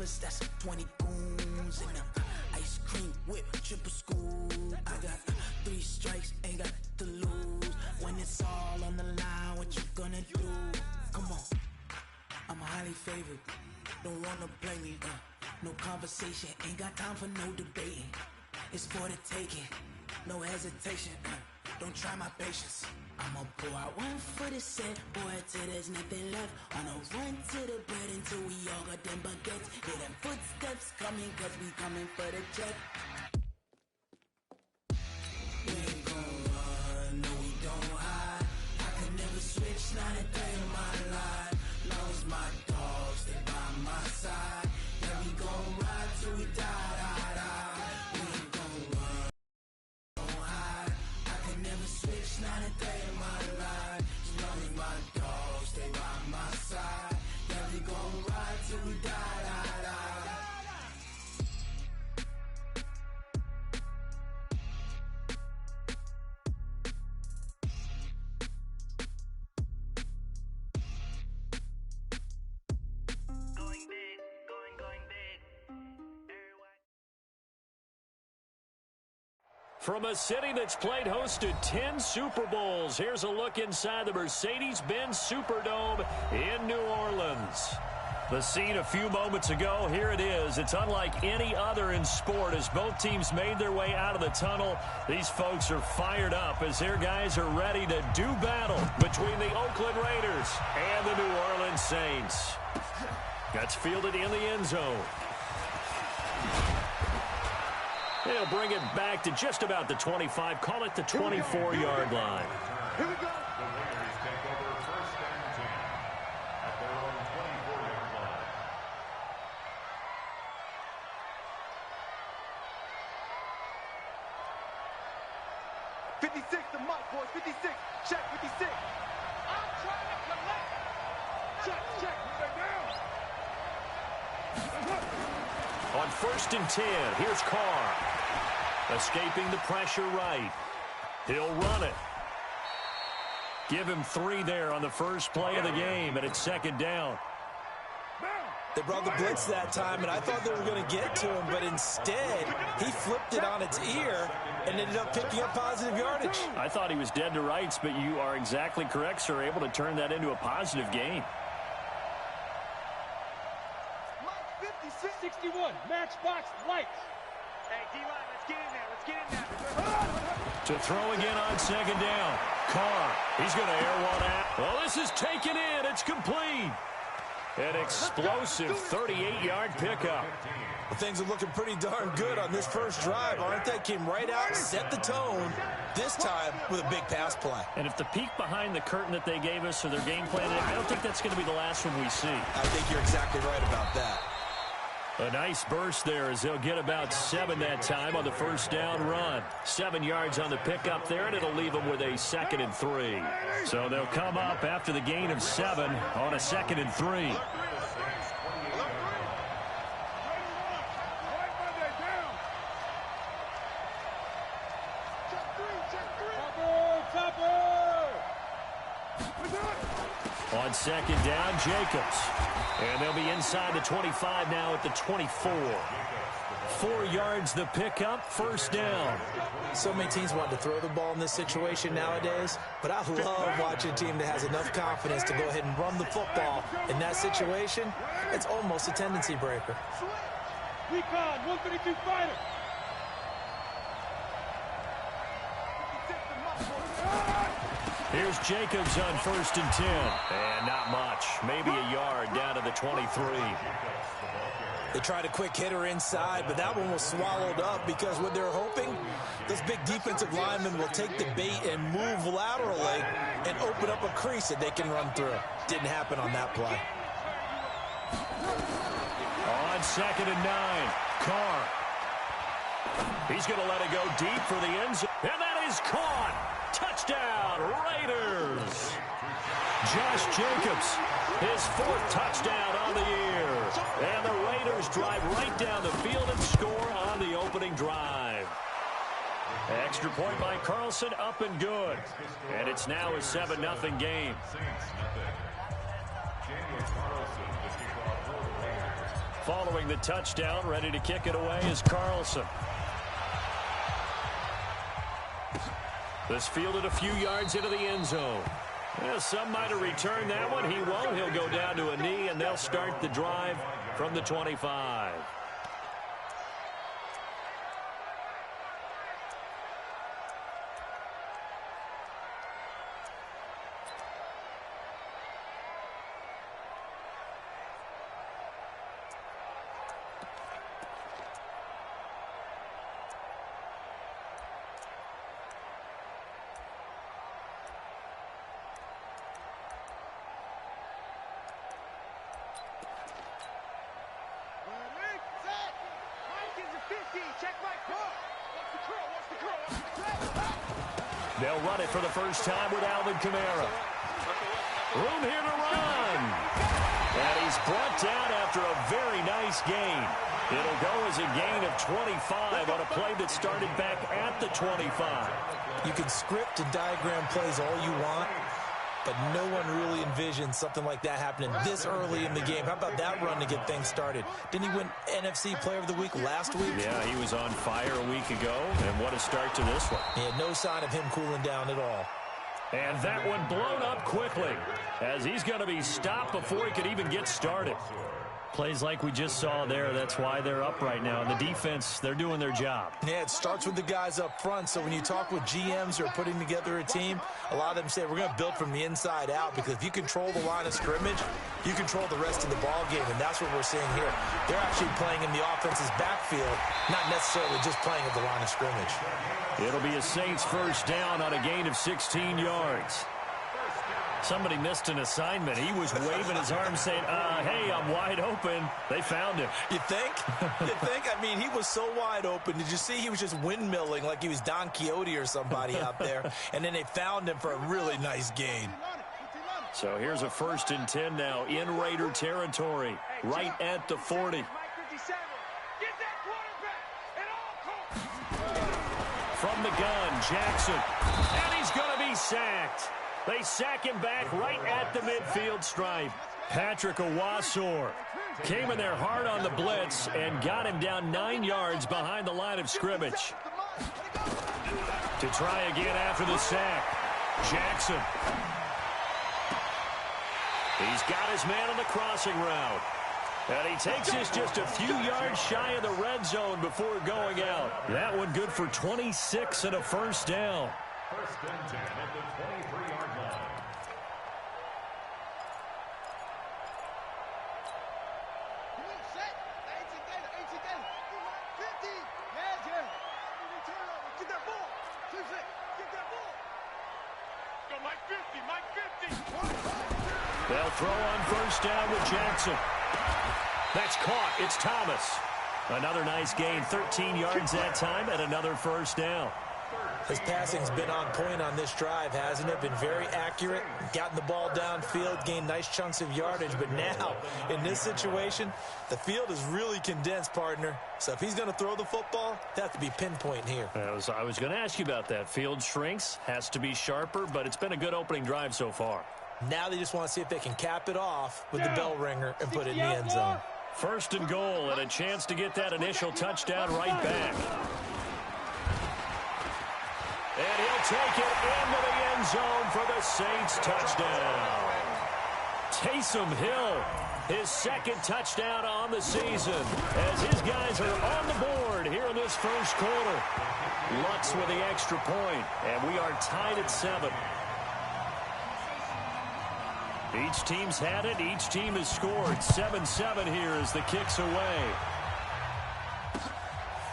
Guns, that's 20 goons in them. Ice cream whip, triple scoop. I got 3 strikes, ain't got to lose. When it's all on the line, what you gonna do? Come on, I'm highly favored. Don't wanna play me, no conversation, ain't got time for no debating. It's for the taking, no hesitation, don't try my patience. I'ma pour out 1 for the set, boy, till there's nothing left. On a run to the bread until we all got them baguettes. Hear them footsteps coming, cause we coming for the check. We ain't gon' run, no we don't hide. I can never switch, not a day in my life. Long as my dogs, they by my side. Yeah, we gon' ride till we die. We ain't gon' run, don't hide. I can never switch, not a day in my life. As long as my dogs, they by my side. Yeah, we gon' ride till we die. From a city that's played host to 10 Super Bowls, here's a look inside the Mercedes-Benz Superdome in New Orleans. The scene a few moments ago, here it is. It's unlike any other in sport as both teams made their way out of the tunnel. These folks are fired up as their guys are ready to do battle between the Oakland Raiders and the New Orleans Saints. That's fielded in the end zone. They'll bring it back to just about the 25. Call it the 24-yard line. Here we go. The Raiders take over first and 10 at their own 24-yard line. 56, the mark, boys. 56. Check, 56. I'm trying to collect. Check. Stay down. On first and 10, here's Carr. Escaping the pressure right. He'll run it. Give him 3 there on the first play of the game, and it's second down. They brought the blitz that time, and I thought they were going to get to him, but instead, he flipped it on its ear and ended up picking up positive yardage. I thought he was dead to rights, but you are exactly correct, sir. Able to turn that into a positive gain. 61, matchbox lights. Hey, D-line, let's get in there. To throw again on second down. Carr, he's going to air one out. Well, this is taken in. It's complete. An explosive 38-yard pickup. Well, things are looking pretty darn good on this first drive, aren't they? Came right out, set the tone, this time with a big pass play. And if the peek behind the curtain that they gave us or their game plan, I don't think that's going to be the last one we see. I think you're exactly right about that. A nice burst there as they'll get about 7 that time on the first down run. 7 yards on the pickup there, and it'll leave them with a 2nd and 3. So they'll come up after the gain of 7 on a 2nd and 3. On second down, Jacobs. And they'll be inside the 25 now at the 24. 4 yards the pickup, first down. So many teams want to throw the ball in this situation nowadays, but I love watching a team that has enough confidence to go ahead and run the football. In that situation, it's almost a tendency breaker. Recon, 132 fighter. Here's Jacobs on first and 10. And not much. Maybe a yard down to the 23. They tried a quick hitter inside, but that one was swallowed up because what they're hoping, those big defensive linemen will take the bait and move laterally and open up a crease that they can run through. Didn't happen on that play. On second and 9, Carr. He's going to let it go deep for the end zone. And that is caught. Touchdown, Raiders. Josh Jacobs, his 4th touchdown on the year. And the Raiders drive right down the field and score on the opening drive. Extra point by Carlson, up and good. And it's now a 7-0 game. following the touchdown. Ready to kick it away is Carlson. This fielded a few yards into the end zone. Well, some might have returned that one. He won't. He'll go down to a knee, and they'll start the drive from the 25. They'll run it for the first time with Alvin Kamara. Room here to run. And he's brought down after a very nice gain. It'll go as a gain of 25 on a play that started back at the 25. You can script and diagram plays all you want, but no one really envisioned something like that happening this early in the game. How about that run to get things started? Didn't he win NFC Player of the Week last week? Yeah, he was on fire a week ago, and what a start to this one. He had no sign of him cooling down at all. And that one blown up quickly, as he's going to be stopped before he could even get started. Plays like we just saw there, that's why they're up right now. And the defense, they're doing their job. Yeah, it starts with the guys up front. So when you talk with GMs who are putting together a team, a lot of them say, we're going to build from the inside out, because if you control the line of scrimmage, you control the rest of the ball game, and that's what we're seeing here. They're actually playing in the offense's backfield, not necessarily just playing at the line of scrimmage. It'll be a Saints first down on a gain of 16 yards. Somebody missed an assignment. He was waving his arms saying, hey, I'm wide open. They found him. You think? You think? I mean, he was so wide open. Did you see he was just windmilling like he was Don Quixote or somebody out there? And then they found him for a really nice gain. So here's a 1st and 10 now in Raider territory, right at the 40. From the gun, Jackson. And he's going to be sacked. They sack him back right at the midfield stripe. Patrick Owasor came in there hard on the blitz and got him down 9 yards behind the line of scrimmage. To try again after the sack, Jackson. He's got his man on the crossing route. And he takes this just a few yards shy of the red zone before going out. That one good for 26 and a first down. 1st and 10 at the 23-yard line. They'll throw on first down with Jackson. That's caught. It's Thomas. Another nice gain, 13 yards that time, and another first down. His passing's been on point on this drive, hasn't it? Been very accurate, gotten the ball downfield, gained nice chunks of yardage. But now, in this situation, the field is really condensed, partner. So if he's going to throw the football, it has to be pinpoint here. I was going to ask you about that. Field shrinks, has to be sharper, but it's been a good opening drive so far. Now they just want to see if they can cap it off with the bell ringer and put it in the end zone. 1st and goal, and a chance to get that initial touchdown right back. And he'll take it into the end zone for the Saints touchdown. Taysom Hill, his 2nd touchdown on the season, as his guys are on the board here in this first quarter. Lutz with the extra point, and we are tied at 7. Each team's had it. Each team has scored. 7-7 here as the kick's away.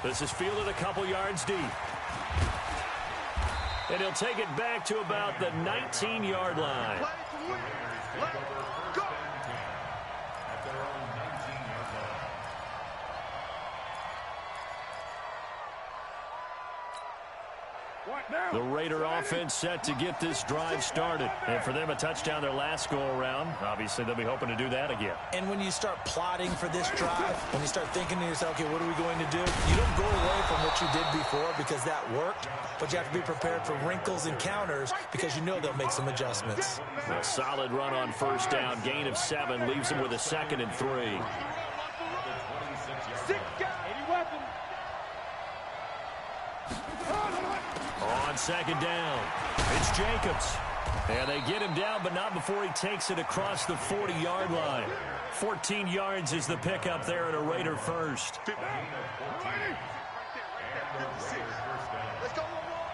This is fielded a couple yards deep. And he'll take it back to about the 19-yard line. The Raider offense set to get this drive started. And for them, a touchdown their last go-around. Obviously, they'll be hoping to do that again. And when you start plotting for this drive, when you start thinking to yourself, okay, what are we going to do? You don't go away from what you did before because that worked, but you have to be prepared for wrinkles and counters because you know they'll make some adjustments. A solid run on first down. Gain of 7 leaves them with a 2nd and 3. second down. It's Jacobs. And they get him down, but not before he takes it across the 40-yard line. 14 yards is the pickup there at a Raider first. Let's go one more.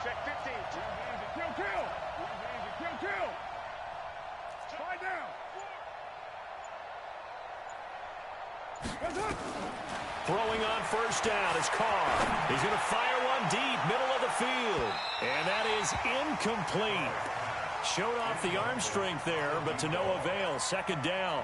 Check 15. Kill. Slide down. Throwing on first down is Carr. He's going to fire one deep, middle of the field. And that is incomplete. Showed off the arm strength there, but to no avail. Second down.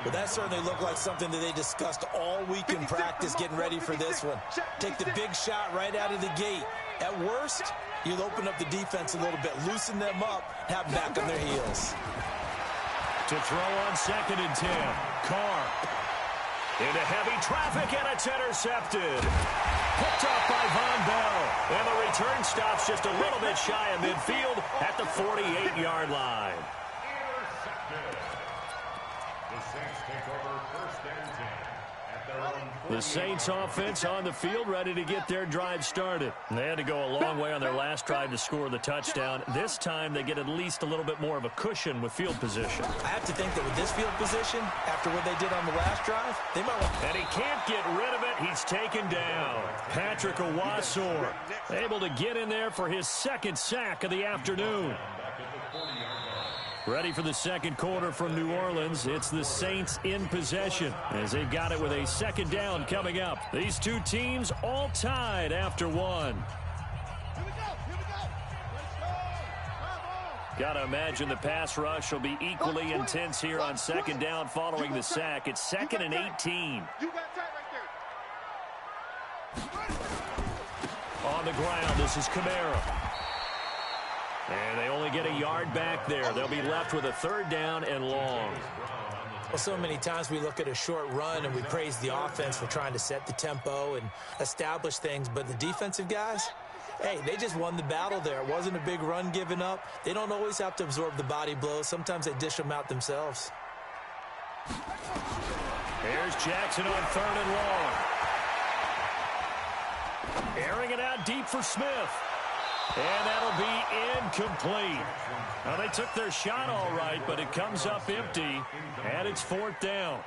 But that certainly looked like something that they discussed all week in practice getting ready for this one. Take the big shot right out of the gate. At worst, you'll open up the defense a little bit, loosen them up, have them back on their heels. To throw on 2nd and 10. Carr. Into heavy traffic, and it's intercepted. Picked off by Von Bell. And the return stops just a little bit shy of midfield at the 48-yard line. Intercepted. The Saints take over 1st and 10 at their own 40. The Saints offense on the field, ready to get their drive started. They had to go a long way on their last drive to score the touchdown. This time, they get at least a little bit more of a cushion with field position. I have to think that with this field position, after what they did on the last drive, they might want... And he can't get rid of it. He's taken down. Patrick Owasor able to get in there for his 2nd sack of the afternoon. Ready for the second quarter from New Orleans. It's the Saints in possession as they've got it with a 2nd down coming up. These two teams all tied after one. Got to imagine the pass rush will be equally intense here on 2nd down following the sack. It's 2nd and 18. On the ground, this is Kamara. And they only get a yard back there. They'll be left with a 3rd down and long. Well, so many times we look at a short run and we praise the offense for trying to set the tempo and establish things. But the defensive guys, hey, they just won the battle there. It wasn't a big run given up. They don't always have to absorb the body blows. Sometimes they dish them out themselves. Here's Jackson on 3rd and long. Airing it out deep for Smith. And that'll be incomplete. Now, they took their shot all right, but it comes up empty, and it's 4th down.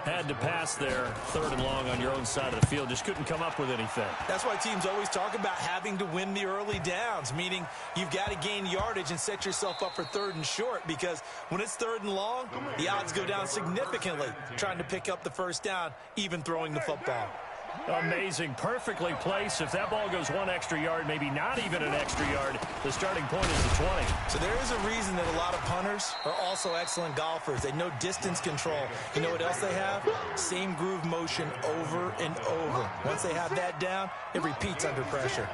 Had to pass there, 3rd and long on your own side of the field. Just couldn't come up with anything. That's why teams always talk about having to win the early downs, meaning you've got to gain yardage and set yourself up for 3rd and short, because when it's 3rd and long, the odds go down significantly trying to pick up the 1st down, even throwing the football. Amazing. Perfectly placed. If that ball goes 1 extra yard, maybe not even an extra yard, the starting point is the 20. So there is a reason that a lot of punters are also excellent golfers. They know distance control. You know what else they have? Same groove motion over and over. Once they have that down, it repeats under pressure.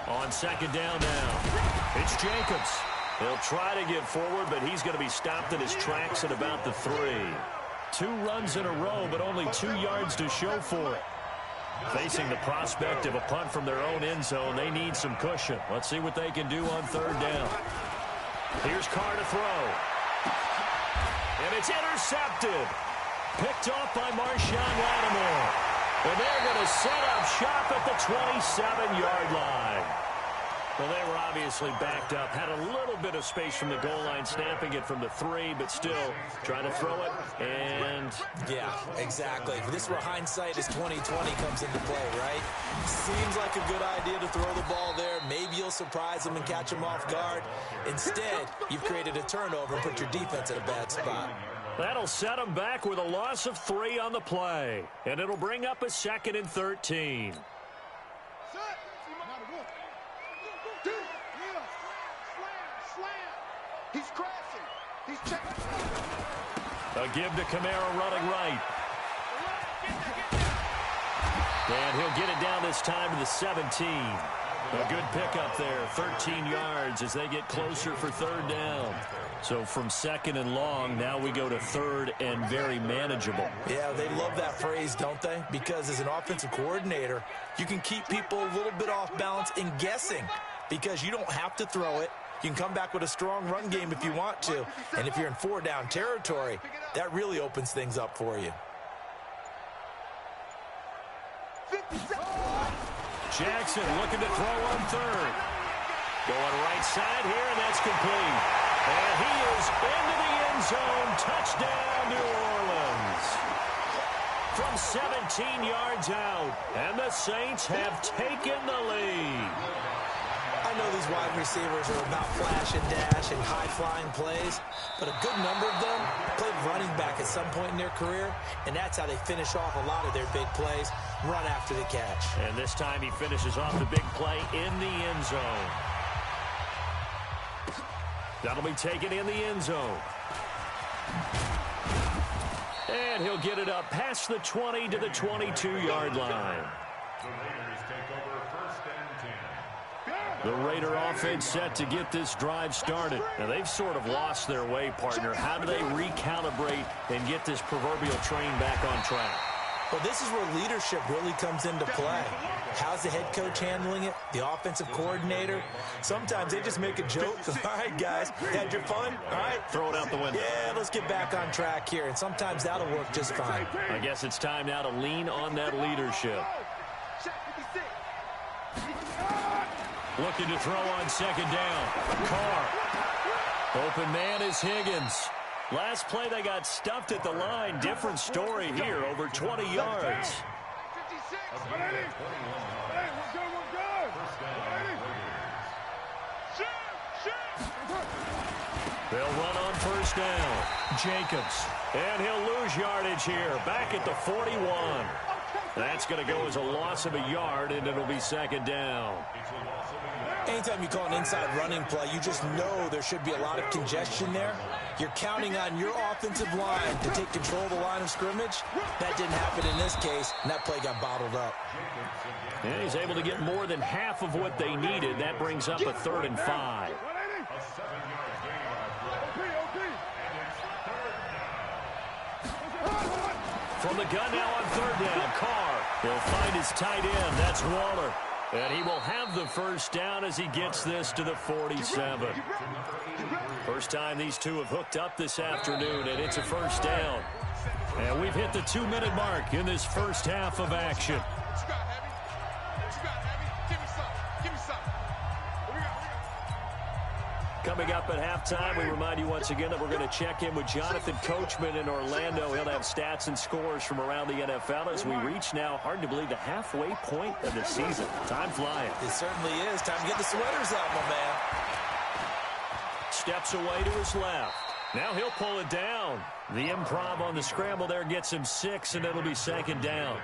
On 2nd down now, it's Jacobs. He'll try to get forward, but he's going to be stopped in his tracks at about the 3. 2 runs in a row, but only 2 yards to show for it. Facing the prospect of a punt from their own end zone, they need some cushion. Let's see what they can do on 3rd down. Here's Carr to throw. And it's intercepted. Picked off by Marshawn Lattimore. And they're going to set up shop at the 27-yard line. Well, they were obviously backed up, had a little bit of space from the goal line, snapping it from the 3, but still trying to throw it, and... Yeah, exactly. This is where hindsight is 20/20 comes into play, right? Seems like a good idea to throw the ball there. Maybe you'll surprise them and catch them off guard. Instead, you've created a turnover and put your defense in a bad spot. That'll set them back with a loss of 3 on the play, and it'll bring up a 2nd and 13. He's crashing. He's checking. A give to Kamara running right. And he'll get it down this time to the 17. A good pickup there, 13 yards as they get closer for 3rd down. So from 2nd and long, now we go to 3rd and very manageable. Yeah, they love that phrase, don't they? Because as an offensive coordinator, you can keep people a little bit off balance and guessing because you don't have to throw it. You can come back with a strong run game if you want to. And if you're in 4-down territory, that really opens things up for you. Jackson looking to throw on third. Going right side here, and that's complete. And he is into the end zone. Touchdown, New Orleans. From 17 yards out, and the Saints have taken the lead. I know these wide receivers are about flash and dash and high-flying plays, but a good number of them played running back at some point in their career, and that's how they finish off a lot of their big plays, run after the catch. And this time he finishes off the big play in the end zone. That'll be taken in the end zone. And he'll get it up past the 20 to the 22-yard line. The Raiders take over 1st and 10. The Raider offense set to get this drive started. Now, they've sort of lost their way, partner. How do they recalibrate and get this proverbial train back on track? Well, this is where leadership really comes into play. How's the head coach handling it? The offensive coordinator? Sometimes they just make a joke. All right, guys, had your fun? All right. Throw it out the window. Yeah, let's get back on track here. And sometimes that'll work just fine. I guess it's time now to lean on that leadership. Looking to throw on 2nd down. Carr. Open man is Higgins. Last play they got stuffed at the line. Different story here, over 20 yards. 56. Hey, we're good. They'll run on 1st down. Jacobs. And he'll lose yardage here. Back at the 41. That's going to go as a loss of a yard, and it'll be 2nd down. Anytime you call an inside running play, you just know there should be a lot of congestion there. You're counting on your offensive line to take control of the line of scrimmage. That didn't happen in this case, and that play got bottled up. And he's able to get more than half of what they needed. That brings up a 3rd and 5. From the gun now on 3rd down, Carr. He'll find his tight end. That's Waller. And he will have the 1st down as he gets this to the 47. First time these two have hooked up this afternoon, and it's a 1st down. And we've hit the 2-minute mark in this first half of action. Coming up at halftime, we remind you once again that we're going to check in with Jonathan Coachman in Orlando. He'll have stats and scores from around the NFL as we reach now, hard to believe, the halfway point of the season. Time flying. It certainly is. Time to get the sweaters out, my man. Steps away to his left. Now he'll pull it down. The improv on the scramble there gets him 6, and it'll be 2nd down.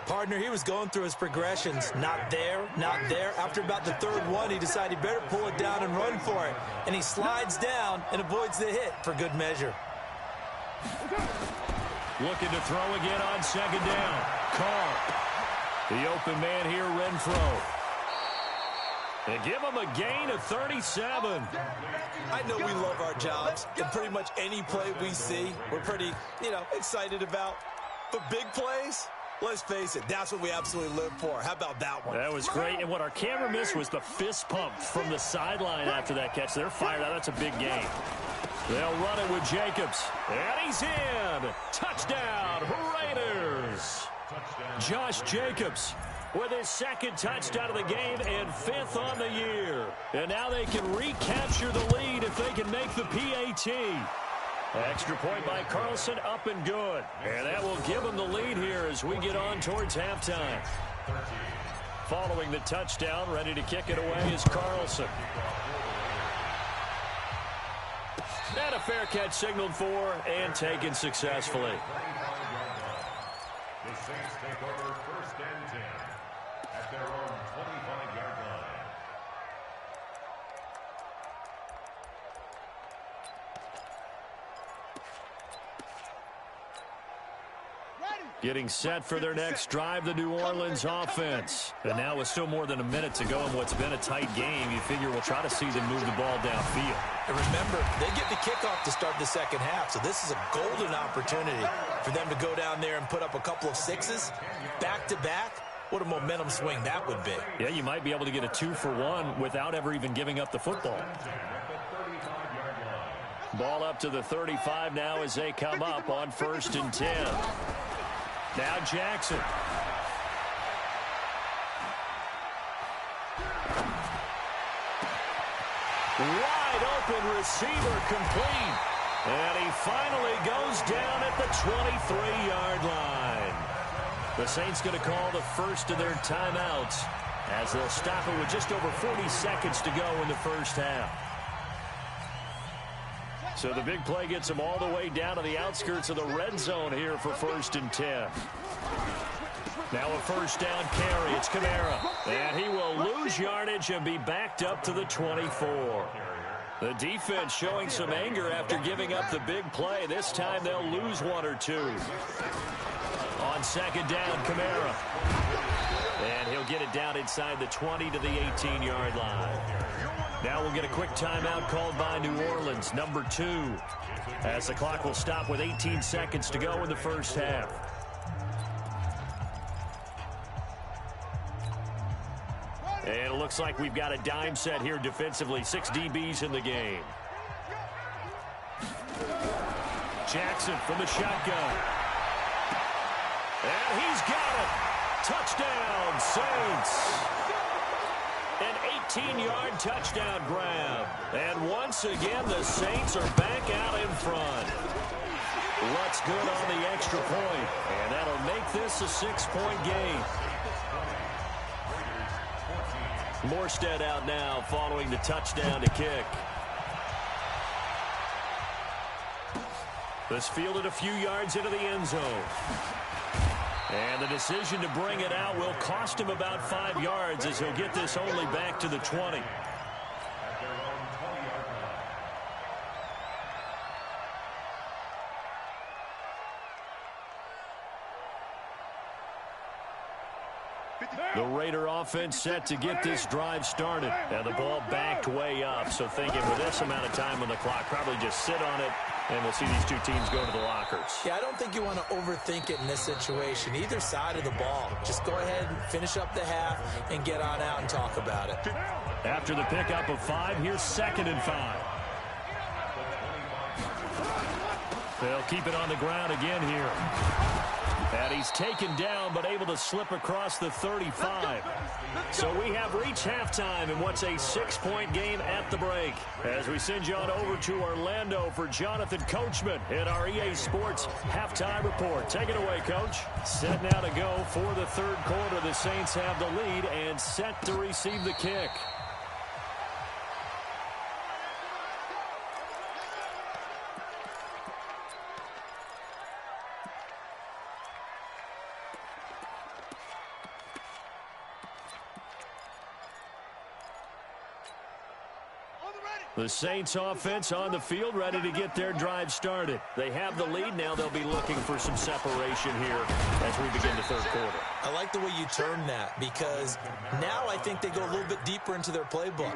Partner, he was going through his progressions. Not there, not there. After about the 3rd one, he decided he better pull it down and run for it. And he slides down and avoids the hit for good measure. Looking to throw again on 2nd down. Carr. The open man here, Renfro. They give him a gain of 37. I know we love our jobs, and pretty much any play we see, we're pretty, excited about. But big plays, let's face it, that's what we absolutely live for. How about that one? That was great, and what our camera missed was the fist pump from the sideline after that catch. They're fired out. That's a big game. They'll run it with Jacobs, and he's in. Touchdown, Raiders. Josh Jacobs with his 2nd touchdown of the game and 5th on the year. And now they can recapture the lead if they can make the PAT. Extra point by Carlson, up and good. And that will give them the lead here as we get on towards halftime. Following the touchdown, ready to kick it away is Carlson. And a fair catch signaled for and taken successfully. The Saints take over 1st and 10 at their own 25-yard line. Getting set for their next drive, the New Orleans offense. And now with still more than a minute to go in what's been a tight game, you figure we'll try to see them move the ball downfield. And remember, they get the kickoff to start the 2nd half, so this is a golden opportunity for them to go down there and put up a couple of 6s back-to-back what a momentum swing that would be. Yeah, you might be able to get a 2-for-1 without ever even giving up the football. Ball up to the 35 now as they come up on 1st and 10. Now Jackson. Wide open receiver complete. And he finally goes down at the 23-yard line. The Saints going to call the first of their timeouts as they'll stop it with just over 40 seconds to go in the first half. So the big play gets them all the way down to the outskirts of the red zone here for 1st and 10. Now a first down carry. It's Kamara. And he will lose yardage and be backed up to the 24. The defense showing some anger after giving up the big play. This time they'll lose 1 or 2. On 2nd down, Kamara. And he'll get it down inside the 20 to the 18-yard line. Now we'll get a quick timeout called by New Orleans, number 2, as the clock will stop with 18 seconds to go in the first half. And it looks like we've got a dime set here defensively. 6 DBs in the game. Jackson from the shotgun. And he's got it. Touchdown, Saints. An 18-yard touchdown grab. And once again, the Saints are back out in front. Looks good on the extra point. And that'll make this a 6-point game. Morstead out now following the touchdown to kick. This fielded a few yards into the end zone. And the decision to bring it out will cost him about 5 yards as he'll get this only back to the 20. The Raider offense set to get this drive started. And the ball backed way up. So thinking with this amount of time on the clock, probably just sit on it. And we'll see these two teams go to the lockers. Yeah, I don't think you want to overthink it in this situation. Either side of the ball. Just go ahead and finish up the half and get on out and talk about it. After the pickup of 5, here's 2nd and 5. They'll keep it on the ground again here. And he's taken down, but able to slip across the 35. So we have reached halftime in what's a 6-point game at the break. As we send you on over to Orlando for Jonathan Coachman in our EA Sports Halftime Report. Take it away, Coach. Set now to go for the third quarter. The Saints have the lead and set to receive the kick. The Saints offense on the field, ready to get their drive started. They have the lead. Now they'll be looking for some separation here as we begin the third quarter. I like the way you turned that because now I think they go a little bit deeper into their playbook.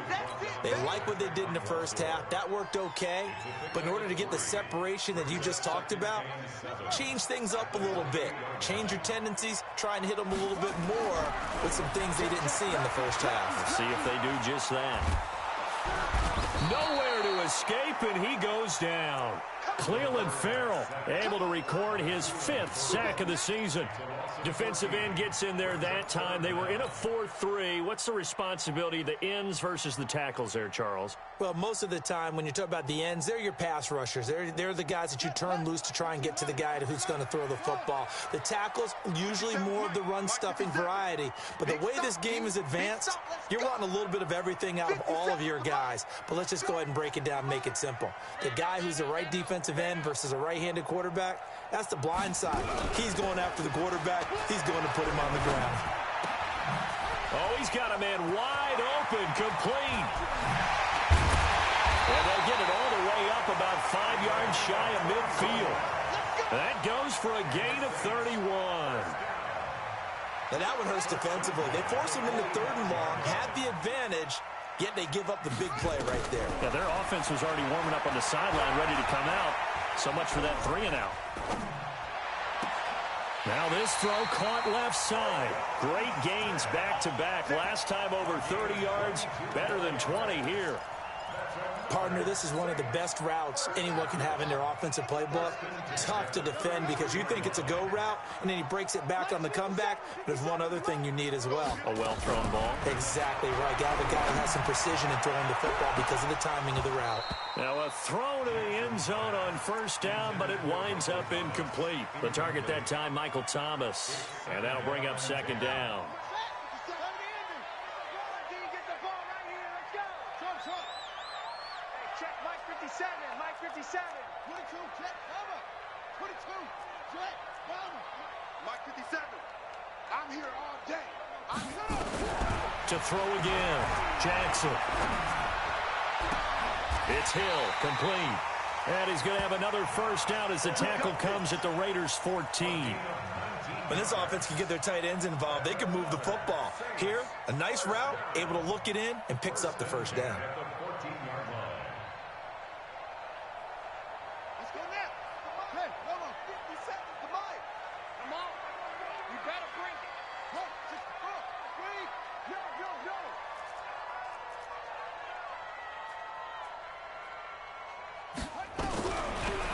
They like what they did in the first half. That worked okay. But in order to get the separation that you just talked about, change things up a little bit. Change your tendencies. Try and hit them a little bit more with some things they didn't see in the first half. Let's see if they do just that. Nowhere to escape, and he goes down. Clelin Ferrell able to record his 5th sack of the season. Defensive end gets in there that time. They were in a 4-3. What's the responsibility of the ends versus the tackles there, Charles? Well, most of the time when you talk about the ends, they're your pass rushers. They're the guys that you turn loose to try and get to the guy who's going to throw the football. The tackles, usually more of the run-stuffing variety. But the way this game is advanced, you're wanting a little bit of everything out of all of your guys. But let's just go ahead and break it down and make it simple. The guy who's the right defensive end versus a right-handed quarterback, that's the blind side. He's going after the quarterback. He's going to put him on the ground. Oh, he's got a man wide open, complete. And they'll get it all the way up about 5 yards shy of midfield. That goes for a gain of 31. And that one hurts defensively. They force him into 3rd and long, had the advantage, yet they give up the big play right there. Yeah, their offense was already warming up on the sideline, ready to come out. So much for that 3-and-out. Now this throw caught left side. Great gains back-to-back. Last time over 30 yards, better than 20 here. Partner, this is one of the best routes anyone can have in their offensive playbook. Tough to defend because you think it's a go route, and then he breaks it back on the comeback. There's one other thing you need as well. A well-thrown ball. Exactly right. Got the guy who has some precision in throwing the football because of the timing of the route. Now a throw to the end zone on first down, but it winds up incomplete. The target that time, Michael Thomas. And that'll bring up second down. Mike 57. 22, check, cover. 22, check, cover. Mike 57. I'm here all day. I'm here. To throw again. Jackson. It's Hill, complete. And he's going to have another first down as the tackle comes at the Raiders' 14. When this offense can get their tight ends involved, they can move the football. Here, a nice route, able to look it in, and picks up the first down.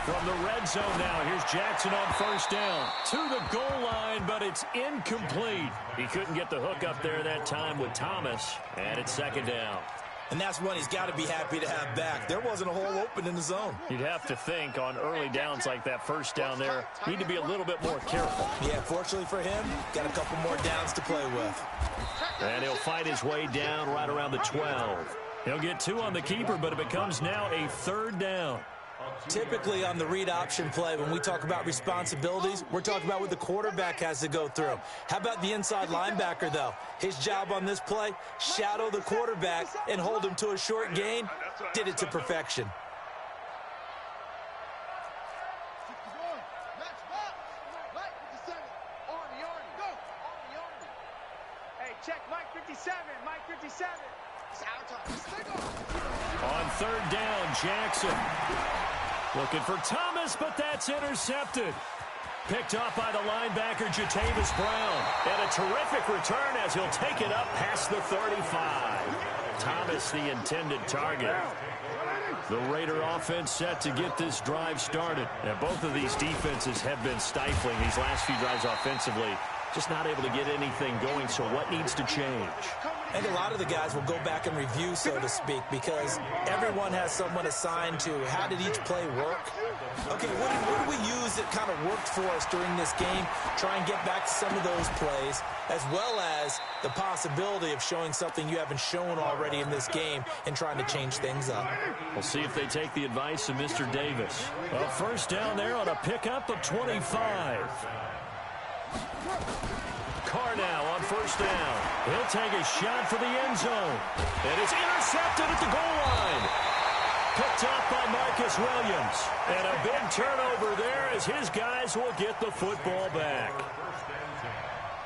From the red zone now, here's Jackson on first down. To the goal line, but it's incomplete. He couldn't get the hook up there that time with Thomas, and it's second down. And that's one he's got to be happy to have back. There wasn't a hole open in the zone. You'd have to think on early downs like that first down there, need to be a little bit more careful. Yeah, fortunately for him, got a couple more downs to play with. And he'll fight his way down right around the 12. He'll get 2 on the keeper, but it becomes now a third down. Typically on the read option play, when we talk about responsibilities, we're talking about what the quarterback has to go through. How about the inside linebacker, though? His job on this play, shadow the quarterback and hold him to a short gain. Did it to perfection. Hey, check Mike 57. Mike 57. On third down, Jackson. Looking for Thomas, but that's intercepted. Picked off by the linebacker, Jatavis Brown. And a terrific return as he'll take it up past the 35. Thomas, the intended target. The Raider offense set to get this drive started. And both of these defenses have been stifling these last few drives offensively. Just not able to get anything going, so what needs to change? I think a lot of the guys will go back and review, so to speak, because everyone has someone assigned to how did each play work. Okay, what did we use that kind of worked for us during this game? Try and get back to some of those plays, as well as the possibility of showing something you haven't shown already in this game and trying to change things up. We'll see if they take the advice of Mr. Davis. A first down there on a pickup of 25. Carr now on first down. He'll take a shot for the end zone. And it's intercepted at the goal line. Picked off by Marcus Williams. And a big turnover there as his guys will get the football back.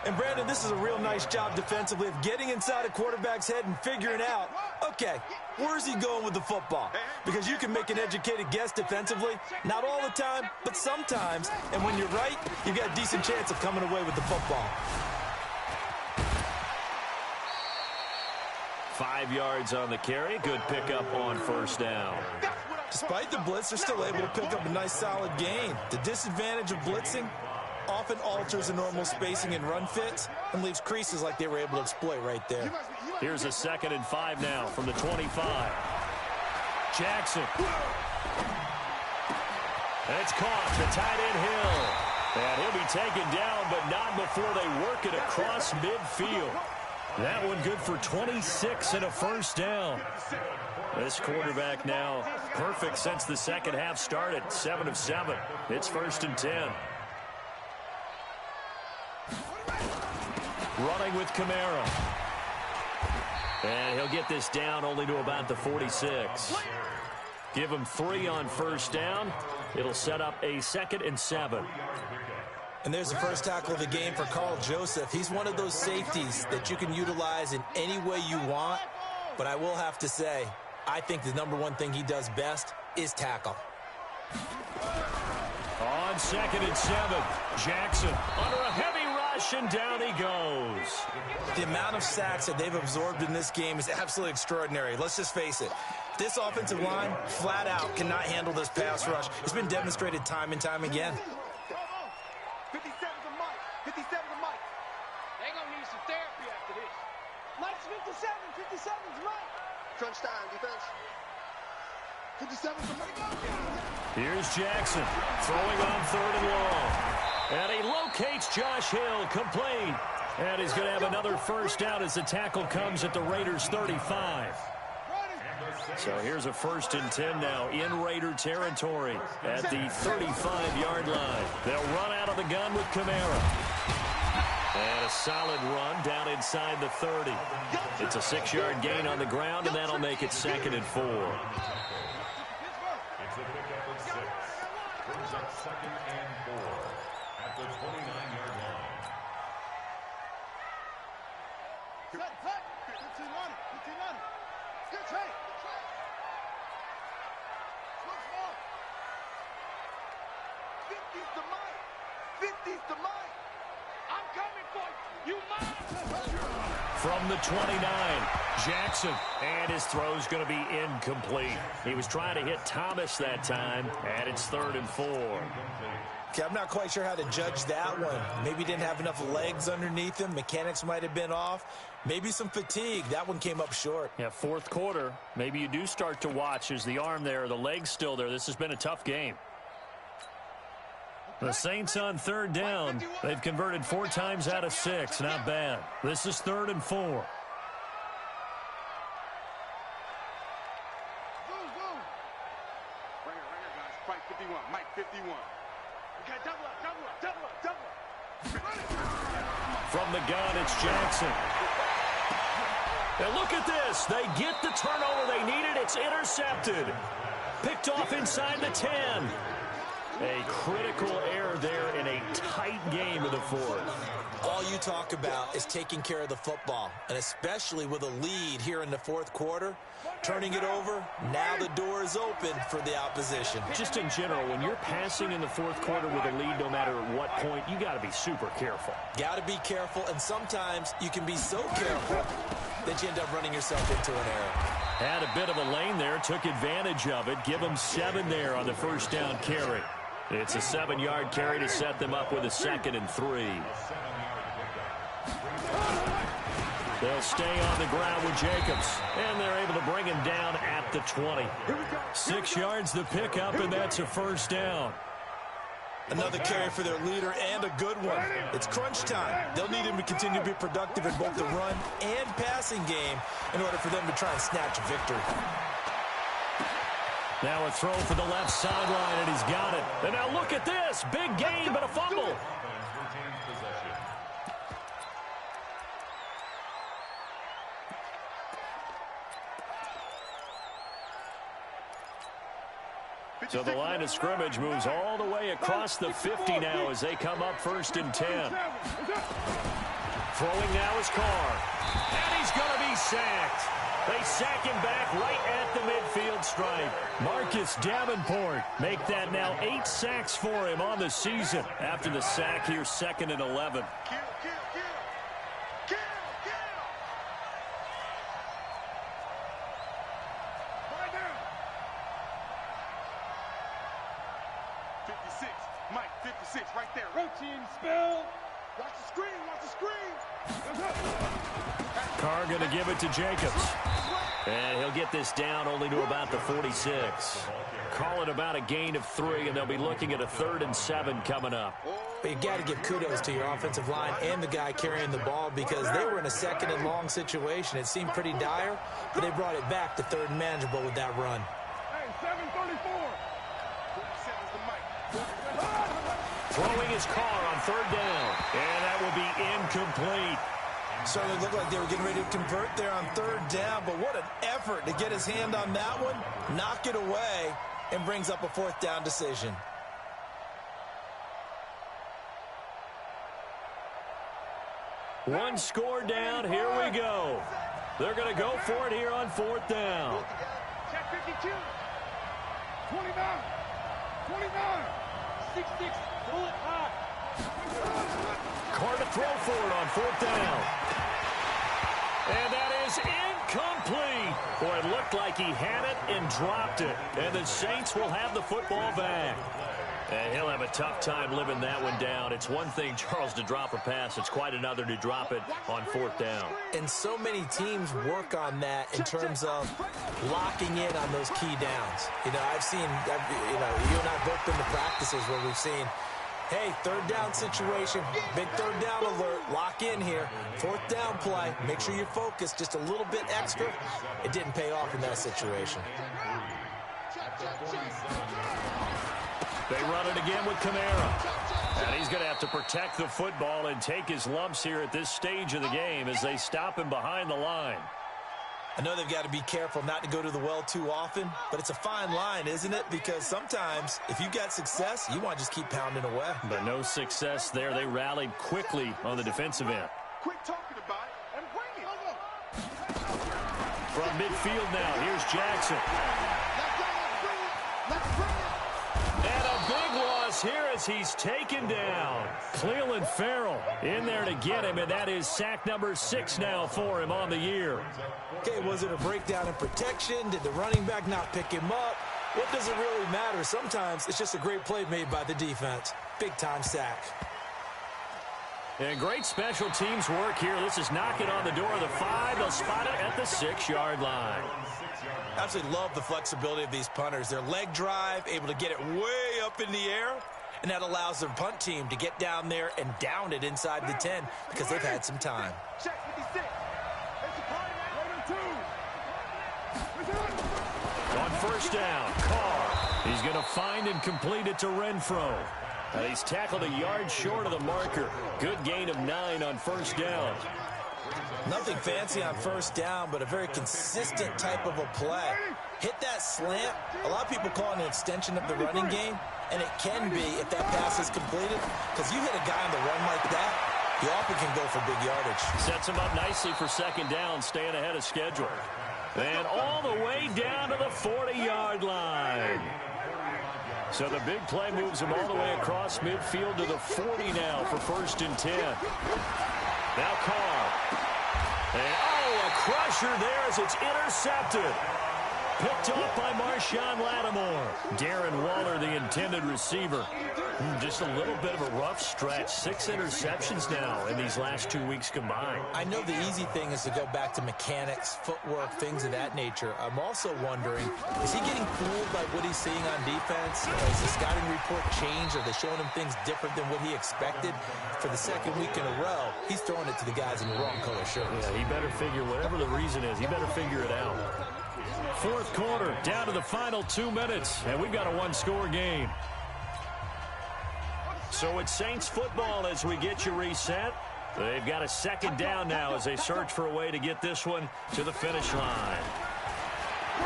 And, Brandon, this is a real nice job defensively of getting inside a quarterback's head and figuring out, okay, where's he going with the football? Because you can make an educated guess defensively, not all the time, but sometimes. And when you're right, you've got a decent chance of coming away with the football. 5 yards on the carry. Good pickup on first down. Despite the blitz, they're still able to pick up a nice solid gain. The disadvantage of blitzing often alters the normal spacing and run fits and leaves creases like they were able to exploit right there. Here's a 2nd and 5 now from the 25. Jackson. And it's caught. The tight end Hill. And he'll be taken down, but not before they work it across midfield. That one good for 26 and a first down. This quarterback now perfect since the second half started. 7 of 7. It's 1st and 10. Running with Kamara. And he'll get this down only to about the 46. Give him 3 on first down. It'll set up a 2nd and 7. And there's the first tackle of the game for Carl Joseph. He's one of those safeties that you can utilize in any way you want. But I will have to say, I think the number one thing he does best is tackle. On 2nd and 7, Jackson under a heavy rush, and down he goes. The amount of sacks that they've absorbed in this game is absolutely extraordinary. Let's just face it. This offensive line, flat out, cannot handle this pass rush. It's been demonstrated time and time again. 57's a Mike. 57's a Mike. They gonna need some therapy after this. Mike's 57. 57's Mike. Crunch time, defense. 57's a Mike. Here's Jackson throwing on 3rd and long. And he locates Josh Hill, complete. And he's going to have another first down as the tackle comes at the Raiders' 35. So here's a 1st and 10 now in Raider territory at the 35-yard line. They'll run out of the gun with Kamara. And a solid run down inside the 30. It's a 6-yard gain on the ground, and that'll make it 2nd and 4. It's a pickup of 6. Brings up 2nd and 4 at the 29-yard line. Cut. 15 on it. 15 on it. Good trade. Switch ball. 50's the Mike. 50's the Mike. I'm coming for you. You mine. From the 29, Jackson, and his throw's going to be incomplete. He was trying to hit Thomas that time, and it's 3rd and 4. Okay, I'm not quite sure how to judge that one. Maybe he didn't have enough legs underneath him. Mechanics might have been off. Maybe some fatigue. That one came up short. Yeah, 4th quarter, maybe you do start to watch as the arm there, the leg's still there. This has been a tough game. The Saints on 3rd down. They've converted 4 times out of 6. Not bad. This is 3rd and 4. Go. Right here, guys. Fight 51. Mike 51. Okay, double up. From the gun, it's Jackson. And look at this. They get the turnover they needed. It's intercepted. Picked off inside the 10. A critical error there in a tight game of the 4th. All you talk about is taking care of the football, and especially with a lead here in the 4th quarter, turning it over, now the door is open for the opposition. Just in general, when you're passing in the 4th quarter with a lead, no matter at what point, you got to be super careful. Got to be careful, and sometimes you can be so careful that you end up running yourself into an error. Had a bit of a lane there, took advantage of it. Give them 7 there on the first down carry. It's a 7-yard carry to set them up with a 2nd and 3. They'll stay on the ground with Jacobs, and they're able to bring him down at the 20. 6 yards the pickup, and that's a first down. Another carry for their leader, and a good one. It's crunch time. They'll need him to continue to be productive in both the run and passing game in order for them to try and snatch a victory. Now a throw for the left sideline, and he's got it. And now look at this. Big gain, but a fumble. So the line of scrimmage moves all the way across the 50 now as they come up 1st and 10. Throwing now is Carr. And he's going to be sacked. They sack him back right at the midfield stripe. Marcus Davenport make that now 8 sacks for him on the season. After the sack here, 2nd and 11. Kill. 56. Mike, 56, right there. Routine spell. Watch the screen. Carr going to give it to Jacobs. And he'll get this down only to about the 46. Call it about a gain of 3, and they'll be looking at a 3rd and 7 coming up. But you got to give kudos to your offensive line and the guy carrying the ball because they were in a 2nd and long situation. It seemed pretty dire, but they brought it back to 3rd and manageable with that run. Hey, 734. 47's the Mike. Throwing his Carr on 3rd down. And that will be incomplete. Certainly looked like they were getting ready to convert there on 3rd down, but what an effort to get his hand on that one, knock it away, and brings up a 4th down decision. One score down. Here we go. They're going to go for it here on 4th down. Check 52. 29. 6'6", pull it high. Carr to throw for it on 4th down. And that is incomplete. Boy, it looked like he had it and dropped it. And the Saints will have the football back. And he'll have a tough time living that one down. It's one thing, Charles, to drop a pass. It's quite another to drop it on 4th down. And so many teams work on that in terms of locking in on those key downs. You know, I've seen, you and I both been to practices where we've seen, hey, 3rd down situation, big 3rd down alert, lock in here. 4th down play, make sure you're focused just a little bit extra. It didn't pay off in that situation. They run it again with Kamara. And he's going to have to protect the football and take his lumps here at this stage of the game as they stop him behind the line. I know they've got to be careful not to go to the well too often, but it's a fine line, isn't it? Because sometimes if you got success, you want to just keep pounding away. But no success there. They rallied quickly on the defensive end. Quit talking about it and bring it. From midfield now, here's Jackson. And a big loss here as he's taken down. Clelin Ferrell in there to get him, and that is sack number 6 now for him on the year. Okay, was it a breakdown in protection? Did the running back not pick him up? What does it really matter? Sometimes it's just a great play made by the defense. Big-time sack. And great special teams work here. This is knocking on the door of the 5. They'll spot it at the 6-yard line. Absolutely love the flexibility of these punters. Their leg drive, able to get it way up in the air, and that allows their punt team to get down there and down it inside the 10 because they've had some time. Check 56. It's a party, On 1st down, Carr. He's going to find and complete it to Renfro. He's tackled a yard short of the marker. Good gain of 9 on 1st down. Nothing fancy on 1st down, but a very consistent type of a play. Hit that slant. A lot of people call it an extension of the running game, and it can be if that pass is completed, because you hit a guy on the run like that, you often can go for big yardage. Sets him up nicely for 2nd down, staying ahead of schedule. And all the way down to the 40-yard line. So the big play moves him all the way across midfield to the 40 now for 1st and 10. Now Carr. And, a crusher there as it's intercepted. Picked off by Marshawn Lattimore. Darren Waller, the intended receiver. Just a little bit of a rough stretch. 6 interceptions now in these last 2 weeks combined. I know the easy thing is to go back to mechanics, footwork, things of that nature. I'm also wondering, is he getting fooled by what he's seeing on defense? Has the scouting report changed? Are they showing him things different than what he expected? For the 2nd week in a row, he's throwing it to the guys in the wrong color shirts. Yeah, he better figure, whatever the reason is, he better figure it out. 4th quarter, down to the final 2 minutes, and we've got a 1-score game. So it's Saints football as we get you reset. They've got a 2nd down now as they search for a way to get this one to the finish line.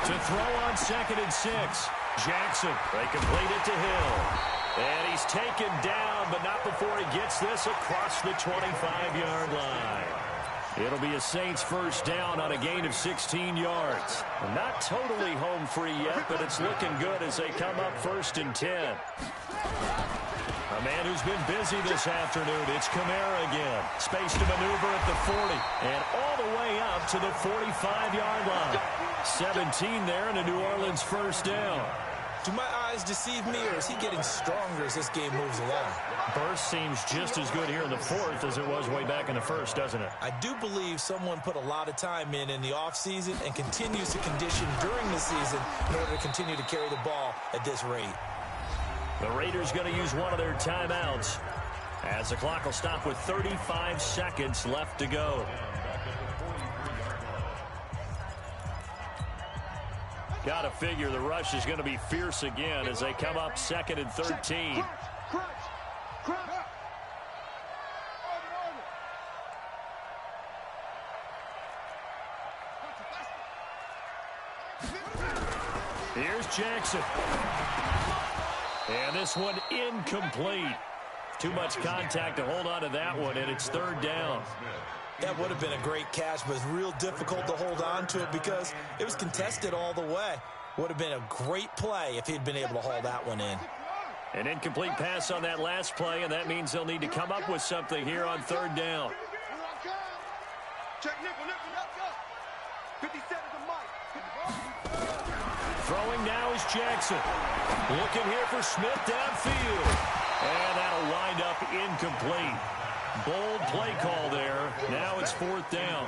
To throw on 2nd and 6. Jackson, they complete it to Hill. And he's taken down, but not before he gets this across the 25-yard line. It'll be a Saints 1st down on a gain of 16 yards. Not totally home free yet, but it's looking good as they come up 1st and 10. A man who's been busy this afternoon, it's Kamara again. Space to maneuver at the 40, and all the way up to the 45-yard line. 17 there and a New Orleans 1st down. Do my eyes deceive me, or is he getting stronger as this game moves along? Burst seems just as good here in the 4th as it was way back in the 1st, doesn't it? I do believe someone put a lot of time in the offseason and continues to condition during the season in order to continue to carry the ball at this rate. The Raiders going to use one of their timeouts as the clock will stop with 35 seconds left to go. Got to figure the rush is going to be fierce again as they come up 2nd and 13. Here's Jackson. And this one incomplete. Too much contact to hold on to that one, and it's 3rd down. That would have been a great catch, but it's real difficult to hold on to it because it was contested all the way. Would have been a great play if he'd been able to haul that one in. An incomplete pass on that last play, and that means they'll need to come up with something here on third down. Check nickel, let's go. 57 to Mike. Throwing now is Jackson. Looking here for Smith downfield. And that'll wind up incomplete. Bold play call there. Now it's fourth down.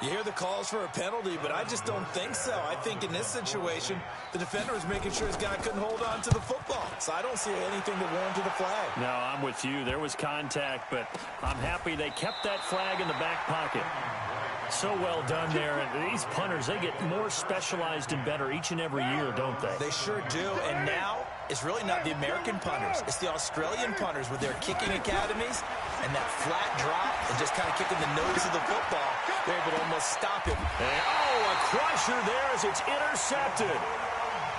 You hear the calls for a penalty, but I just don't think so. I think in this situation, the defender was making sure his guy couldn't hold on to the football. So I don't see anything that warranted a flag. No, I'm with you. There was contact, but I'm happy they kept that flag in the back pocket. So well done there. And these punters, they get more specialized and better each and every year, don't they? They sure do. And now it's really not the American punters. It's the Australian punters with their kicking academies and that flat drop and just kind of kicking the nose of the football. They're able to almost stop it. And, a crusher there as it's intercepted.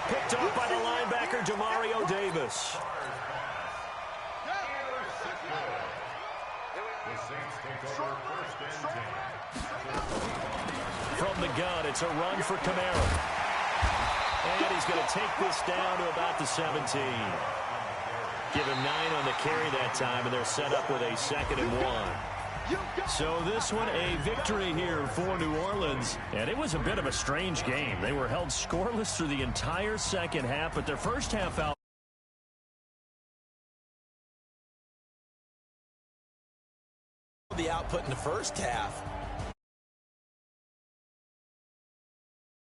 Picked up by the linebacker, Demario Davis. From the gun, it's a run for Kamara. And he's going to take this down to about the 17. Give him 9 on the carry that time, and they're set up with a 2nd and 1. So this one, a victory here for New Orleans. And it was a bit of a strange game. They were held scoreless through the entire second half, but their first half out. The output in the first half.